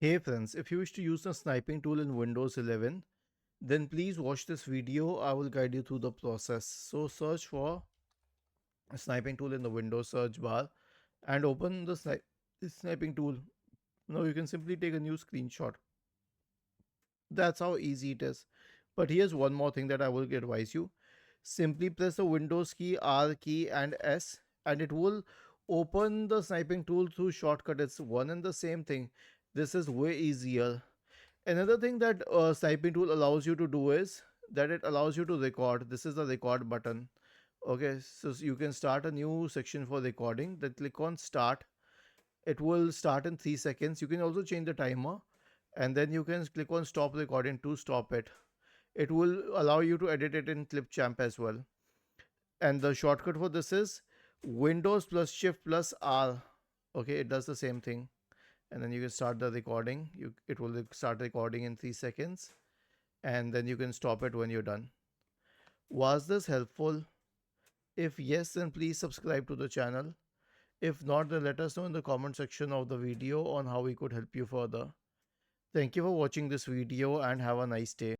Hey friends, if you wish to use the sniping tool in Windows 11, then please watch this video. I will guide you through the process. So search for a sniping tool in the Windows search bar and open the sniping tool. Now you can simply take a new screenshot. That's how easy it is. But here's one more thing that I will advise you. Simply press the Windows key, R key and S, and it will open the sniping tool through shortcut. It's one and the same thing. This is way easier. Another thing that sniping tool allows you to do is that it allows you to record. This is the record button. Okay, so you can start a new section for recording. Then click on start. It will start in 3 seconds. You can also change the timer, and then you can click on stop recording to stop it. It will allow you to edit it in Clipchamp as well. And the shortcut for this is Windows plus Shift plus R. Okay, it does the same thing. And then you can start the recording. It will start recording in 3 seconds, and then you can stop it when you're done. Was this helpful? If yes, then please subscribe to the channel. If not, then let us know in the comment section of the video on how we could help you further. Thank you for watching this video and have a nice day.